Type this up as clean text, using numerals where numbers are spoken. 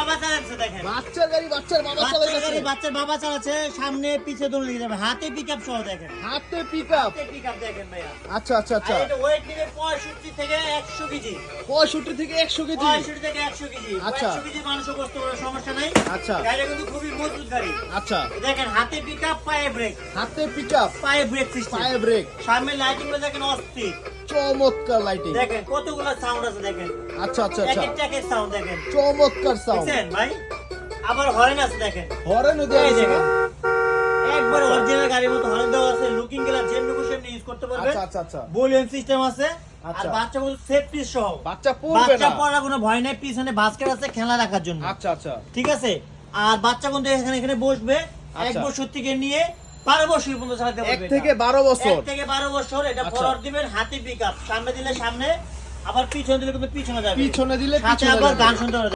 বাবা চালাচ্ছে দেখেন। বাচ্চার গাড়ি বাচ্চার বাবা চালাচ্ছে। বাচ্চার বাবা চালাচ্ছে, সামনে পিছে দৌড়ে নিয়ে যাবে, হাতে পিকআপ সহ দেখেন। হাতে পিকআপ। হাতে পিকআপ দেখেন ভাইয়া। আচ্ছা আচ্ছা আচ্ছা। আর এটা ওয়েট নিবে 65 থেকে 100 কেজি। 65 থেকে 100 কেজি। 65 থেকে 100 কেজি। আচ্ছা। 100 কেজি মানুষও কষ্ট করে সমস্যা নাই। আচ্ছা। গাড়িটা কিন্তু খুবই মজবুত গাড়ি। আচ্ছা। দেখেন হাতে পিকআপ, পায়ে ব্রেক। হাতে পিকআপ, পায়ে ব্রেক সিস্টেম। পায়ে ব্রেক। সামনে লাইটিং গুলো দেখেন অস্থির। চমৎকার লাইটিং। দেখেন কতগুলো সাউন্ড আছে দেখেন। আচ্ছা আচ্ছা আচ্ছা। এক এক সাউন্ড দেখেন। চমৎকার সাউন্ড। দেখেন ভাই। আবার হর্ন আছে দেখেন। হরেন দেওয়া এই আছে। দেখেন। একবার অরিজিনাল গাড়ির মতো হর্ন দেওয়া আছে, লুকিং গ্লাস যেমনি খুশি সেমনি ইউজ করতে পারবেন। আচ্ছা আচ্ছা আচ্ছা। ভলিউম সিস্টেম আছে। আর আচ্ছা। বাচ্চা বলতে সেফটি সহ। বাচ্চা পড়বে বাচ্চা না। পড়ার কোনো ভয় নাই, পিছনে বাস্কেট আছে খেলা রাখার জন্য। আচ্ছা আচ্ছা। ঠিক আছে। আর বাচ্চা কিন্তু এখানে বসবে। এক আচ্ছা। বছর থেকে নিয়ে 12 বছর পর্যন্ত চালাতে 1 পারবে। থেকে 12 বছর। 1 থেকে 12 বছর। এটা আচ্ছা। ফরওয়ার্ড দিবেন, হাতে পিকআপ, সামনে দিলে সামনে, আবার পিছনে দিলে কিন্তু পিছনে যাবে। পিছনে দিলে সাথে পিছনে আবার যাবে। গান শুনতে পারবে।